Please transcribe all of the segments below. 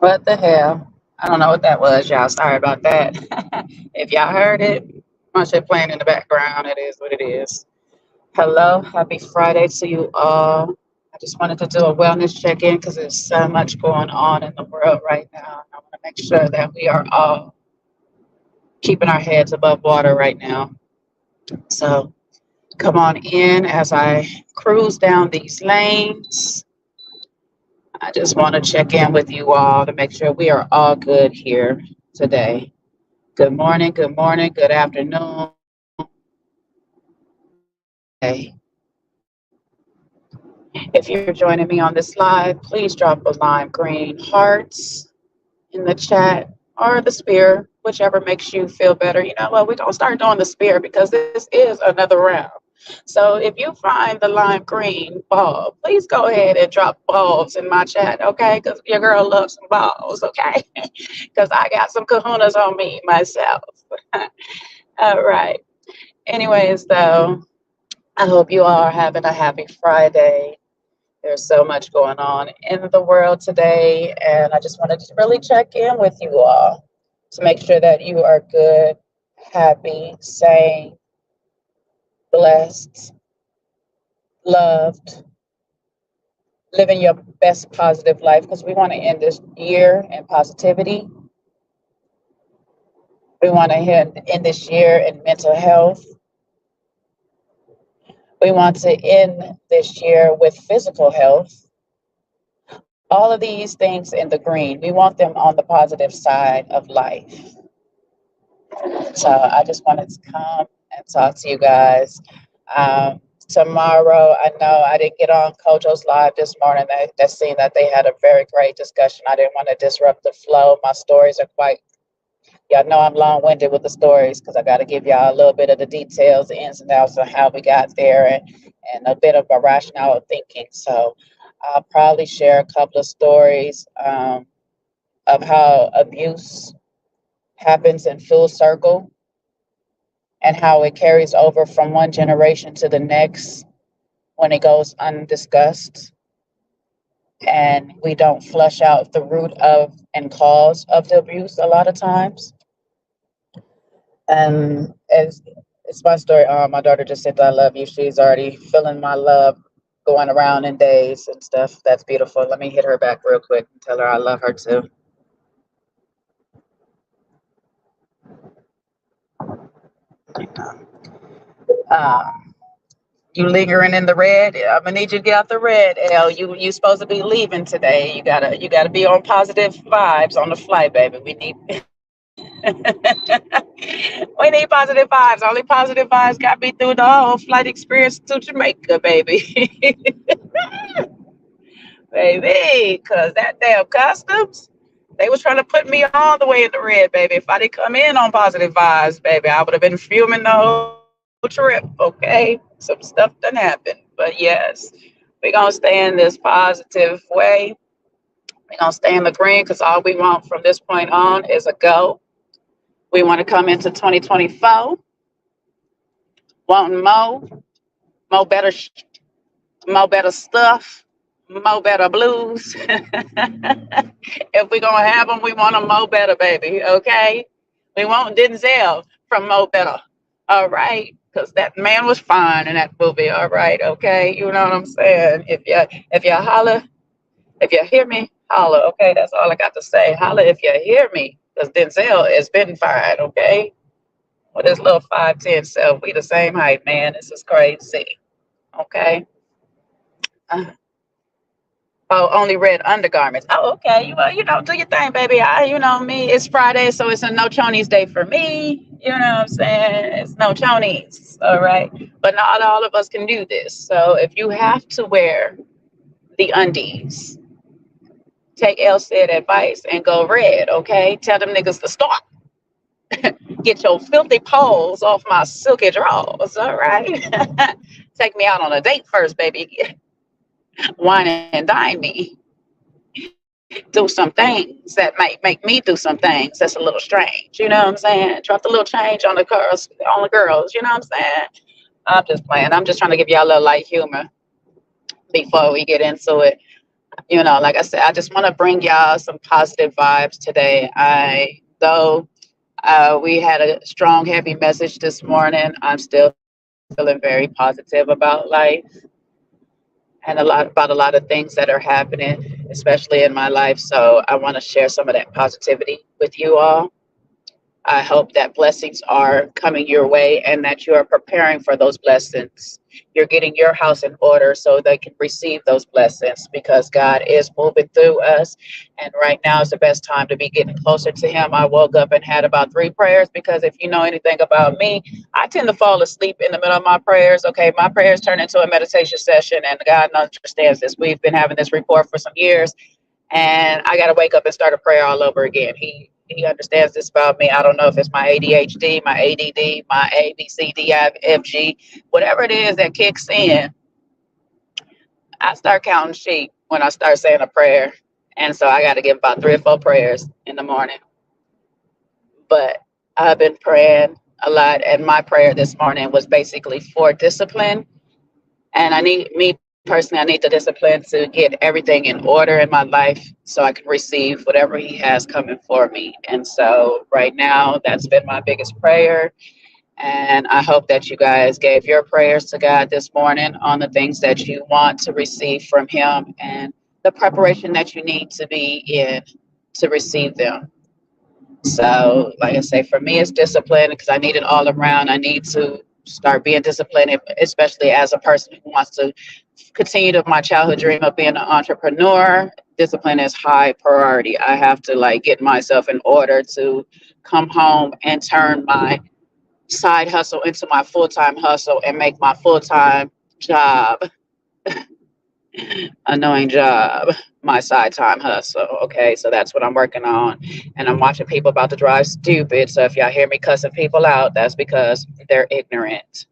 What the hell? I don't know what that was, y'all. Sorry about that. If y'all heard it, my shit playing in the background. It is what it is. Hello, happy Friday to you all. I just wanted to do a wellness check in because there's so much going on in the world right now. I want to make sure that we are all keeping our heads above water right now. So come on in as I cruise down these lanes. I just want to check in with you all to make sure we are all good here today. Good morning, good afternoon, hey. If you're joining me on this live, please drop a lime green hearts in the chat or the spear, whichever makes you feel better. You know what? We're going to start doing the spear because this is another round. So if you find the lime green ball, please go ahead and drop balls in my chat, okay? Because your girl loves some balls, okay? Because I got some kahunas on me myself. All right. Anyways, though, I hope you all are having a happy Friday. There's so much going on in the world today, and I just wanted to really check in with you all to make sure that you are good, happy, sane, blessed, loved, living your best positive life because we want to end this year in positivity. We want to end this year in mental health. We want to end this year with physical health. All of these things in the green, we want them on the positive side of life. So I just wanted to come and talk to you guys. Tomorrow, I know I didn't get on Kojo's live this morning. That seemed that they had a very great discussion. I didn't want to disrupt the flow. My stories are quite, y'all know I'm long-winded with the stories because I got to give y'all a little bit of the details, the ins and outs of how we got there and a bit of a rationale of thinking. So I'll probably share a couple of stories of how abuse happens in full circle and how it carries over from one generation to the next when it goes undiscussed and we don't flush out the root of and cause of the abuse a lot of times. And it's my story. My daughter just said that I love you. She's already feeling my love going around in days and stuff. That's beautiful. Let me hit her back real quick and tell her I love her too. Um, you lingering in the red? I'm gonna need you to get out the red, L. You supposed to be leaving today. You gotta be on positive vibes on the flight, baby. We need we need positive vibes. Only positive vibes got me through the whole flight experience to Jamaica, baby. Baby, cause that damn customs, they was trying to put me all the way in the red, baby. If I didn't come in on positive vibes, baby, I would have been fuming the whole trip, okay? Some stuff done happened. But yes, we're gonna stay in this positive way. We're gonna stay in the green because all we want from this point on is a go. We want to come into 2024 wanting more better, more better stuff, more better blues. If we're gonna have them, we want them more better, baby. Okay, we want Denzel from Mo Better. All right, because that man was fine in that movie. All right, okay, you know what I'm saying. If you holler, if you hear me, holler. Okay, that's all I got to say. Holler if you hear me, because Denzel has been fine. Okay, with his little 5'10" self, we the same height, man. This is crazy. Okay. Uh, Oh, only red undergarments. Oh, okay. Well, do your thing, baby. You know me. It's Friday, so it's a no chonies day for me. You know what I'm saying? It's no chonies. All right. But not all of us can do this. So if you have to wear the undies, take L said advice and go red. Okay. Tell them niggas to stop. Get your filthy paws off my silky drawers. All right. Take me out on a date first, baby. Wine and dine me. Do some things that might make me do some things that's a little strange. You know what I'm saying? Drop the little change on the girls. You know what I'm saying? I'm just playing. I'm just trying to give y'all a little light humor before we get into it. Like I said, I just want to bring y'all some positive vibes today. Though we had a strong, heavy message this morning, I'm still feeling very positive about life and about a lot of things that are happening, especially in my life. So I want to share some of that positivity with you all. I hope that blessings are coming your way and that you are preparing for those blessings. You're getting your house in order so they can receive those blessings because God is moving through us. And right now is the best time to be getting closer to Him. I woke up and had about 3 prayers because if you know anything about me, I tend to fall asleep in the middle of my prayers. Okay, my prayers turn into a meditation session, and God understands this. We've been having this report for some years, and I got to wake up and start a prayer all over again. He understands this about me. I don't know if it's my ADHD, my ADD, my ABCDIFG, whatever it is that kicks in. I start counting sheep when I start saying a prayer, and so I got to give about 3 or 4 prayers in the morning. But I've been praying a lot, and my prayer this morning was basically for discipline. And me personally, I need the discipline to get everything in order in my life so I can receive whatever He has coming for me. And so right now, that's been my biggest prayer. And I hope that you guys gave your prayers to God this morning on the things that you want to receive from Him and the preparation that you need to be in to receive them. So, like I say, for me, it's discipline because I need it all around. I need to start being disciplined, especially as a person who wants to continue to my childhood dream of being an entrepreneur. Discipline is high priority. I have to like get myself in order to come home and turn my side hustle into my full-time hustle and make my full-time job, annoying job, my side time hustle. Okay, so that's what I'm working on. And I'm watching people about to drive stupid. So if y'all hear me cussing people out, that's because they're ignorant.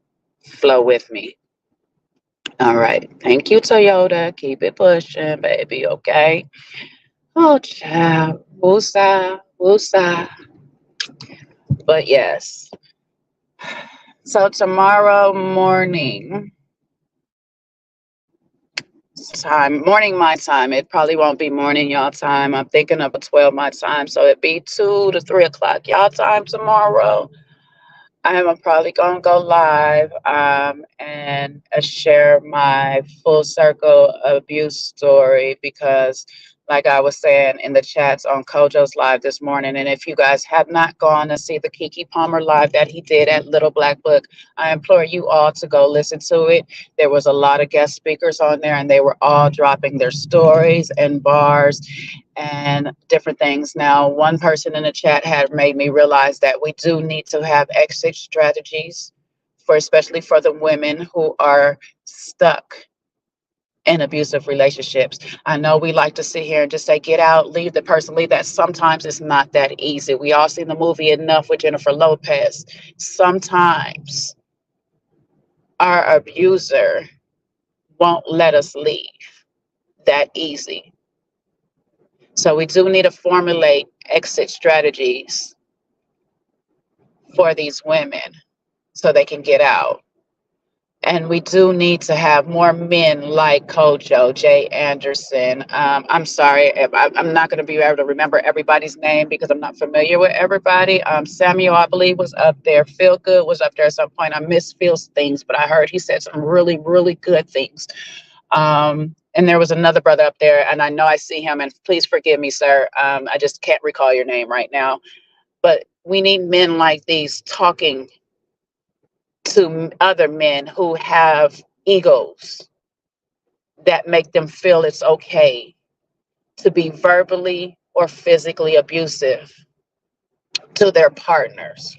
Flow with me. All right. Thank you, Toyota. Keep it pushing, baby. Okay. Oh, child. Woosah, woosah. But yes. So tomorrow morning time, morning my time. It probably won't be morning y'all time. I'm thinking of a 12 my time. So it'd be 2 to 3 o'clock y'all time tomorrow. I am probably gonna go live and share my full circle abuse story because, like I was saying in the chats on Kojo's live this morning, and if you guys have not gone to see the Kiki Palmer live that he did at Little Black Book, I implore you all to go listen to it. There was a lot of guest speakers on there, and they were all dropping their stories and bars and different things. Now, one person in the chat had made me realize that we do need to have exit strategies for especially for the women who are stuck in abusive relationships. I know we like to sit here and just say, get out, leave the person, leave that. Sometimes it's not that easy. We all seen the movie Enough with Jennifer Lopez. Sometimes our abuser won't let us leave that easy. So we do need to formulate exit strategies for these women so they can get out. And we do need to have more men like Kojo, Jay Anderson. I'm sorry, I'm not going to be able to remember everybody's name because I'm not familiar with everybody. Samuel, I believe, was up there. Feel Good was up there at some point. I missed Phil's things, but I heard he said some really, really good things. And there was another brother up there, and I know I see him, and please forgive me, sir. I just can't recall your name right now. But we need men like these talking to other men who have egos that make them feel it's okay to be verbally or physically abusive to their partners,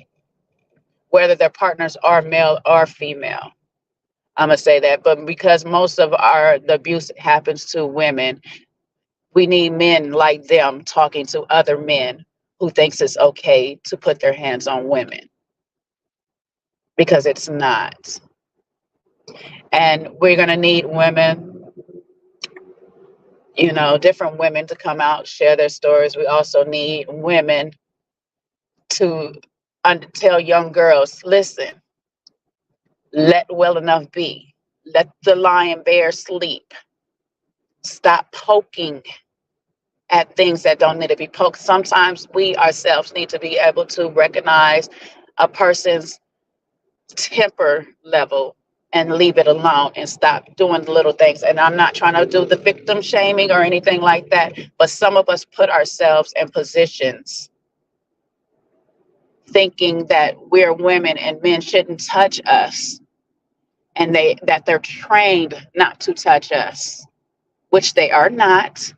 whether their partners are male or female. I'm gonna say that, but because most of the abuse happens to women, we need men like them talking to other men who thinks it's okay to put their hands on women because it's not. And we're going to need women, different women to come out, share their stories. We also need women to tell young girls, listen, let well enough be. Let the lion bear sleep Stop poking at things that don't need to be poked. Sometimes we ourselves need to be able to recognize a person's temper level and leave it alone and stop doing the little things. And I'm not trying to do the victim shaming or anything like that, but some of us put ourselves in positions thinking that we're women and men shouldn't touch us, and they're trained not to touch us, which they are not.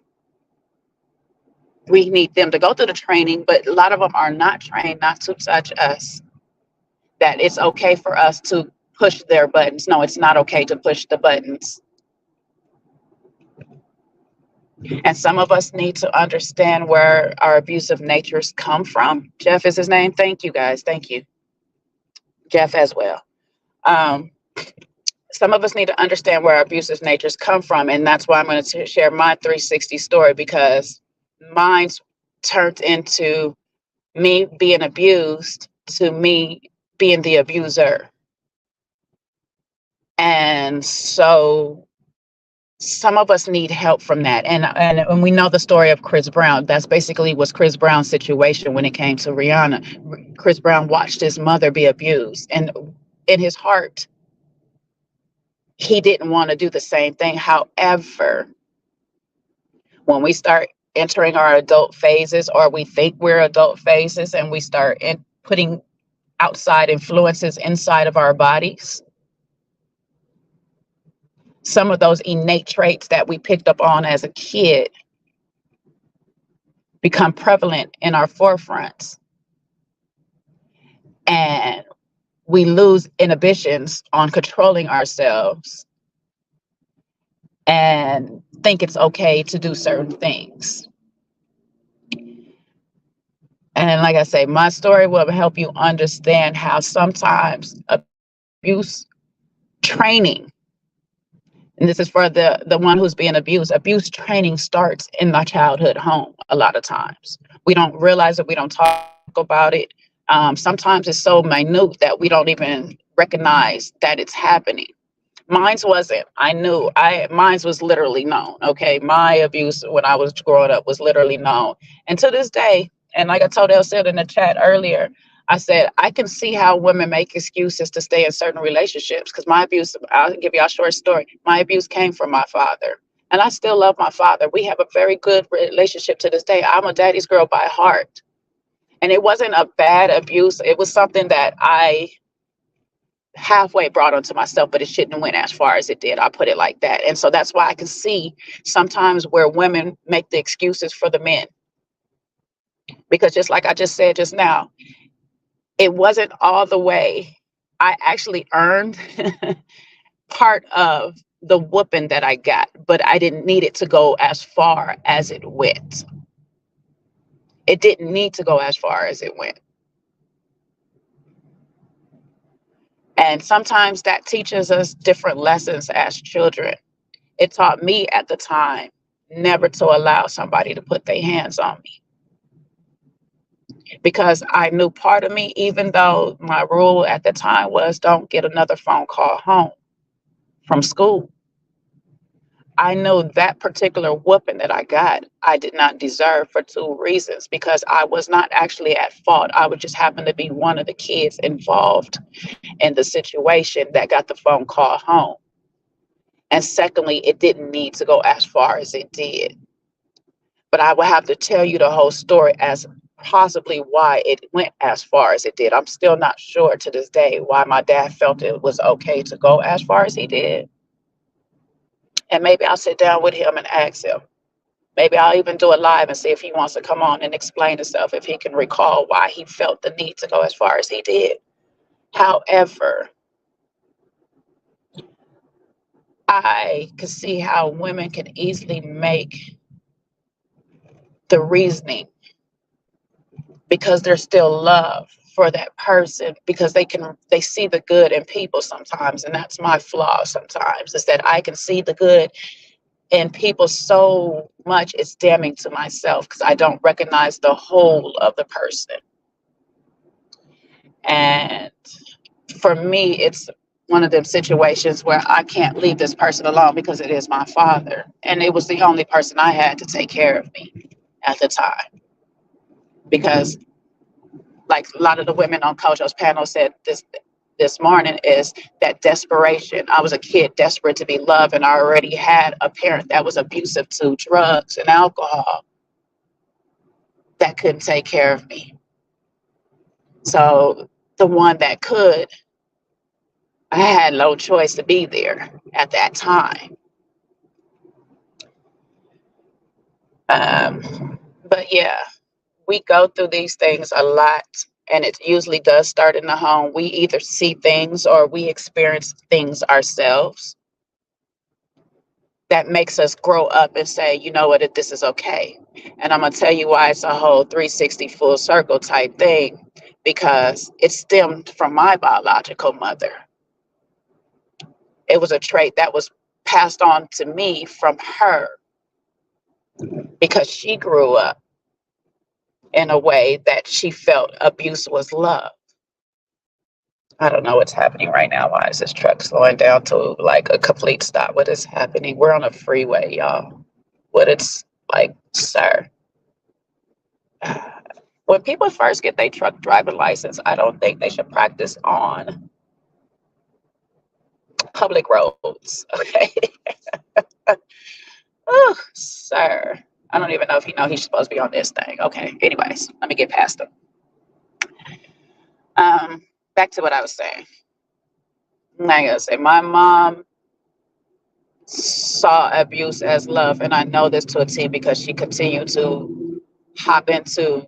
We need them to go through the training, but a lot of them are not trained not to touch us. That it's okay for us to push their buttons. No, it's not okay to push the buttons. And some of us need to understand where our abusive natures come from. Jeff is his name. Thank you, guys. Thank you. Jeff as well. Um, some of us need to understand where our abusive natures come from. And that's why I'm going to share my 360 story, because mine's turned into me being abused to me being the abuser. And so some of us need help from that. And we know the story of Chris Brown. That's basically was Chris Brown's situation when it came to Rihanna. Chris Brown watched his mother be abused, and in his heart, he didn't want to do the same thing. However, when we start entering our adult phases, or we think we're adult phases, and we start putting outside influences inside of our bodies, some of those innate traits that we picked up on as a kid become prevalent in our forefronts, and we lose inhibitions on controlling ourselves and think it's okay to do certain things. And like I say, my story will help you understand how sometimes abuse training, and this is for the one who's being abused, abuse training starts in the childhood home a lot of times. We don't realize it, we don't talk about it. Sometimes it's so minute that we don't even recognize that it's happening. Mine's wasn't. Mine's was literally known. Okay. My abuse when I was growing up was literally known. And to this day, and like I told said in the chat earlier, I said, I can see how women make excuses to stay in certain relationships, because my abuse, I'll give you a short story. My abuse came from my father, and I still love my father. We have a very good relationship to this day. I'm a daddy's girl by heart. And it wasn't a bad abuse. It was something that I halfway brought onto myself, but it shouldn't have went as far as it did. I put it like that. And so that's why I can see sometimes where women make the excuses for the men. Because just like I just said just now, it wasn't all the way. I actually earned part of the whooping that I got, but I didn't need it to go as far as it went. It didn't need to go as far as it went. And sometimes that teaches us different lessons as children. It taught me at the time never to allow somebody to put their hands on me, because I knew part of me, even though my rule at the time was don't get another phone call home from school, I knew that particular whooping that I got, I did not deserve for two reasons. Because I was not actually at fault. I would just happen to be one of the kids involved in the situation that got the phone call home. And secondly, it didn't need to go as far as it did. But I will have to tell you the whole story as possibly why it went as far as it did. I'm still not sure to this day why my dad felt it was okay to go as far as he did. And maybe I'll sit down with him and ask him. Maybe I'll even do it live and see if he wants to come on and explain himself, if he can recall why he felt the need to go as far as he did. However, I could see how women can easily make the reasoning, because there's still love for that person, because they see the good in people sometimes. And that's my flaw sometimes, is that I can see the good in people so much it's damning to myself, because I don't recognize the whole of the person. And for me, it's one of them situations where I can't leave this person alone because it is my father. And it was the only person I had to take care of me at the time. Because like a lot of the women on Kojo's panel said this morning, is that desperation. I was a kid desperate to be loved, and I already had a parent that was abusive to drugs and alcohol that couldn't take care of me. So the one that could, I had no choice to be there at that time. But yeah, we go through these things a lot, and it usually does start in the home. We either see things or we experience things ourselves that makes us grow up and say, you know what, this is okay. And I'm going to tell you why it's a whole 360 full circle type thing, because it stemmed from my biological mother. It was a trait that was passed on to me from her because she grew up in a way that she felt abuse was love. I don't know what's happening right now. Why is this truck slowing down to like a complete stop? What is happening? We're on a freeway, y'all. What it's like, sir. When people first get their truck driving license, I don't think they should practice on public roads. Okay. Oh, sir. I don't even know if he know he's supposed to be on this thing. Okay. Anyways, let me get past him. Back to what I was saying. Like I say, my mom saw abuse as love, and I know this to a T because she continued to hop into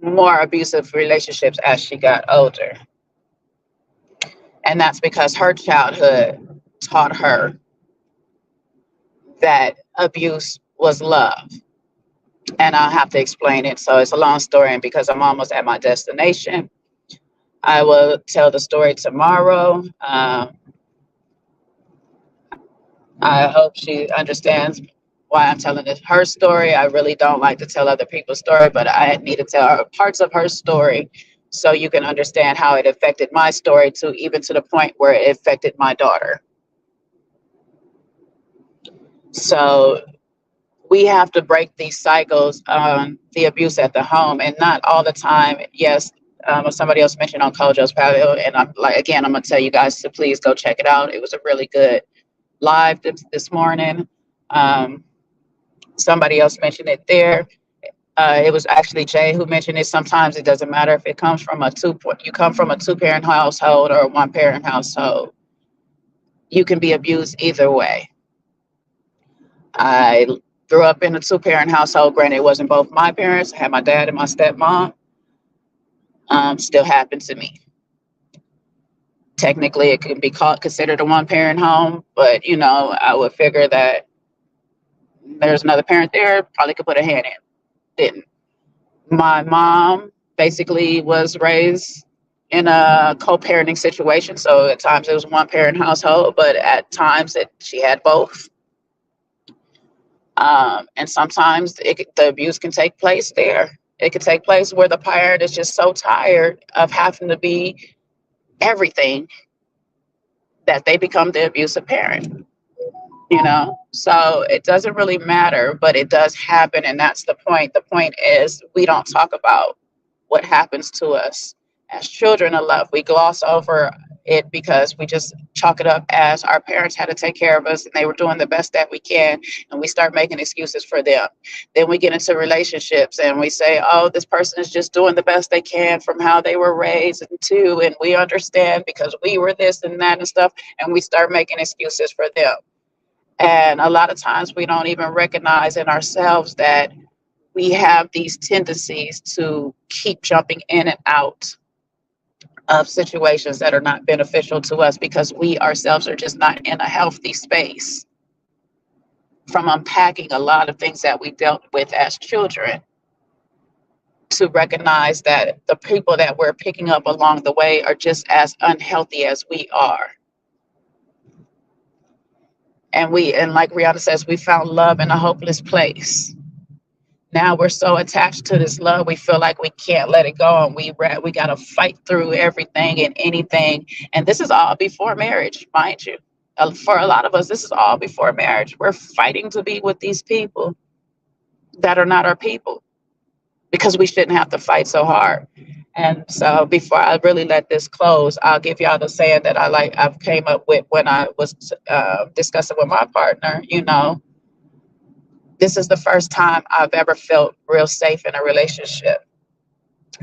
more abusive relationships as she got older. And that's because her childhood taught her that abuse was love. And I'll have to explain it. So it's a long story. And because I'm almost at my destination, I will tell the story tomorrow. I hope she understands why I'm telling her story. I really don't like to tell other people's story, but I need to tell her parts of her story so you can understand how it affected my story, to even to the point where it affected my daughter. So we have to break these cycles on the abuse at the home, and not all the time. Yes, somebody else mentioned on Kojo's patio, and I'm like, again, I'm gonna tell you guys to please go check it out. It was a really good live this morning. Somebody else mentioned it there. It was actually Jay who mentioned it. Sometimes it doesn't matter if it comes from you come from a two-parent household or a one-parent household. You can be abused either way. I grew up in a two-parent household. Granted, it wasn't both my parents. I had my dad and my stepmom. Still happened to me. Technically, it could be considered a one-parent home, but I would figure that there's another parent there, probably could put a hand in. Didn't. My mom basically was raised in a co-parenting situation, so at times it was one-parent household, but at times she had both. And sometimes the abuse can take place there. It could take place where the parent is just so tired of having to be everything that they become the abusive parent. So it doesn't really matter, but it does happen, and that's the point. The point is, we don't talk about what happens to us as children of love. We gloss over it because we just chalk it up as our parents had to take care of us and they were doing the best that we can, and we start making excuses for them. Then we get into relationships and we say, oh, this person is just doing the best they can from how they were raised, and we understand because we were this and that and stuff, and we start making excuses for them. And a lot of times we don't even recognize in ourselves that we have these tendencies to keep jumping in and out of situations that are not beneficial to us because we ourselves are just not in a healthy space from unpacking a lot of things that we dealt with as children, to recognize that the people that we're picking up along the way are just as unhealthy as we are. And like Rihanna says, we found love in a hopeless place. Now we're so attached to this love, we feel like we can't let it go, and we got to fight through everything and anything. And this is all before marriage, mind you. For a lot of us, this is all before marriage. We're fighting to be with these people that are not our people because we shouldn't have to fight so hard. And so, before I really let this close, I'll give y'all the saying that I've came up with when I was discussing with my partner. This is the first time I've ever felt real safe in a relationship,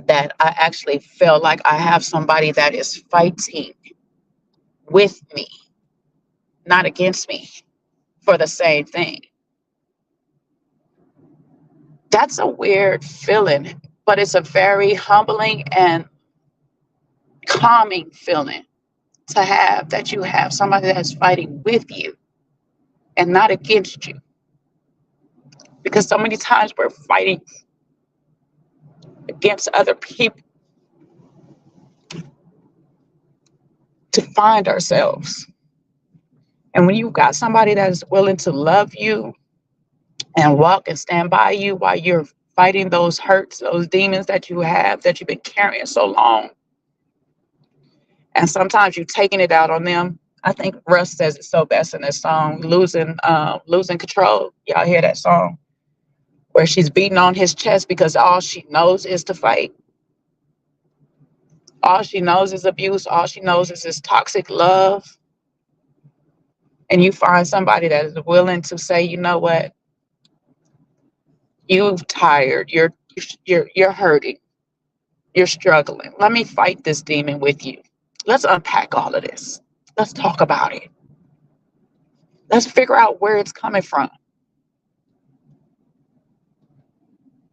that I actually feel like I have somebody that is fighting with me, not against me, for the same thing. That's a weird feeling, but it's a very humbling and calming feeling to have, that you have somebody that's fighting with you and not against you. Because so many times we're fighting against other people to find ourselves. And when you've got somebody that is willing to love you and walk and stand by you while you're fighting those hurts, those demons that you have, that you've been carrying so long, and sometimes you're taking it out on them. I think Russ says it so best in this song, losing control. Y'all hear that song where she's beating on his chest because all she knows is to fight. All she knows is abuse. All she knows is this toxic love. And you find somebody that is willing to say, you know what, you're tired, you're hurting, you're struggling. Let me fight this demon with you. Let's unpack all of this. Let's talk about it. Let's figure out where it's coming from.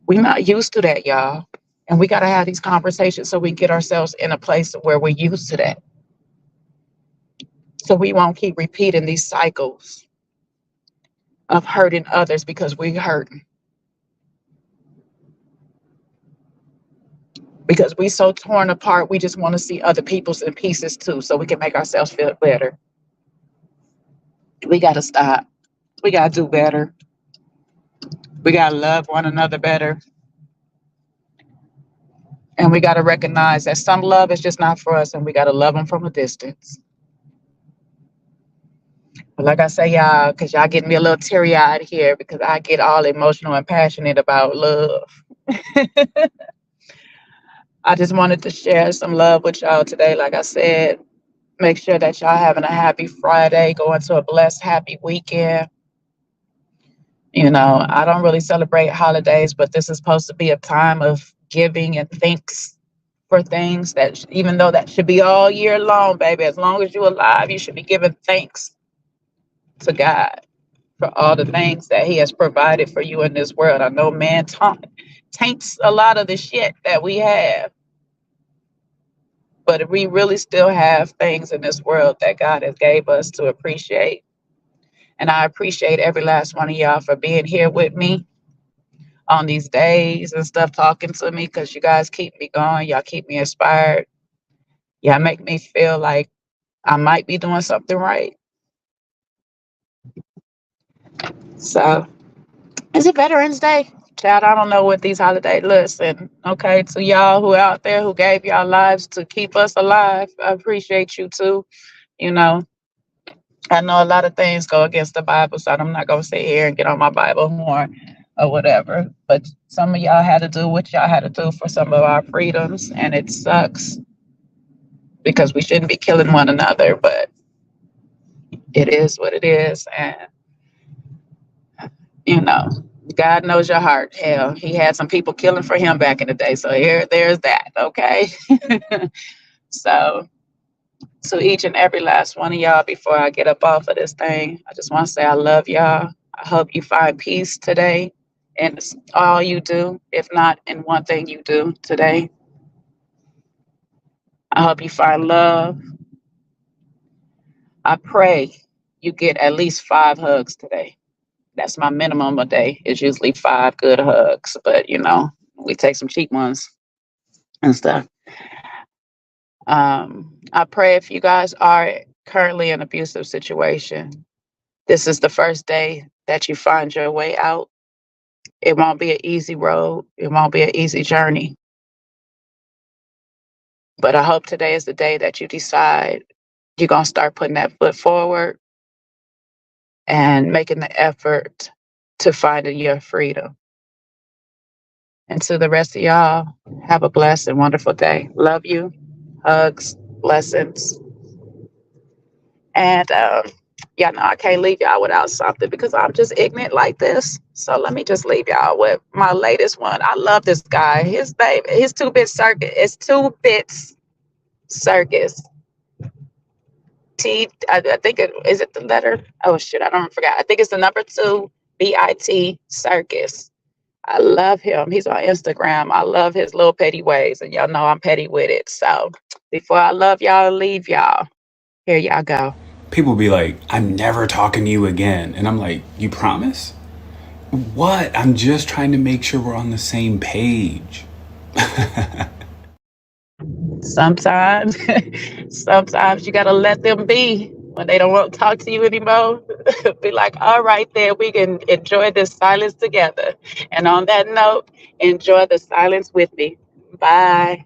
We're not used to that, y'all. And we got to have these conversations so we get ourselves in a place where we're used to that. So we won't keep repeating these cycles of hurting others because we're hurting. Because we so torn apart, we just want to see other people's in pieces too, so we can make ourselves feel better. We got to stop. We got to do better. We got to love one another better. And we got to recognize that some love is just not for us, and we got to love them from a distance. But like I say, y'all, because y'all getting me a little teary eyed here because I get all emotional and passionate about love. I just wanted to share some love with y'all today. Like I said, make sure that y'all having a happy Friday, going to a blessed, happy weekend. I don't really celebrate holidays, but this is supposed to be a time of giving and thanks for things that, even though that should be all year long, baby, as long as you're alive, you should be giving thanks to God for all the things that He has provided for you in this world. I know man taints a lot of the shit that we have, but we really still have things in this world that God has gave us to appreciate. And I appreciate every last one of y'all for being here with me on these days and stuff, talking to me, because you guys keep me going. Y'all keep me inspired. Y'all make me feel like I might be doing something right. So, is it Veterans Day? Child, I don't know what these holidays. Listen, okay, to y'all who out there who gave y'all lives to keep us alive, I appreciate you too. You know, I know a lot of things go against the Bible, so I'm not gonna sit here and get on my Bible horn or whatever. But some of y'all had to do what y'all had to do for some of our freedoms, and it sucks because we shouldn't be killing one another, but it is what it is. And you know, God knows your heart. Hell, He had some people killing for Him back in the day, so there's that. Okay. So to each and every last one of y'all, before I get up off of this thing, I just want to say I love y'all. I hope you find peace today in all you do, if not in one thing you do today. I hope you find love. I pray you get at least 5 hugs today. That's my minimum a day. It's usually 5 good hugs, but we take some cheap ones and stuff. I pray if you guys are currently in an abusive situation, this is the first day that you find your way out. It won't be an easy road. It won't be an easy journey. But I hope today is the day that you decide you're going to start putting that foot forward and making the effort to find your freedom. And to the rest of y'all, have a blessed and wonderful day. Love you. Hugs, blessings. And y'all know I can't leave y'all without something because I'm just ignorant like this. So let me just leave y'all with my latest one. I love this guy. His name, his 2-bit circuit. It's 2 bits circus. I think it is it the letter. Oh shit, I don't forgot. I think it's the number 2 BIT circus. I love him. He's on Instagram. I love his little petty ways, and y'all know I'm petty with it. So before I love y'all, leave y'all. Here y'all go. People be like, I'm never talking to you again. And I'm like, you promise? What? I'm just trying to make sure we're on the same page. Sometimes, sometimes you gotta let them be when they don't want to talk to you anymore. Be like, all right, then we can enjoy this silence together. And on that note, enjoy the silence with me. Bye.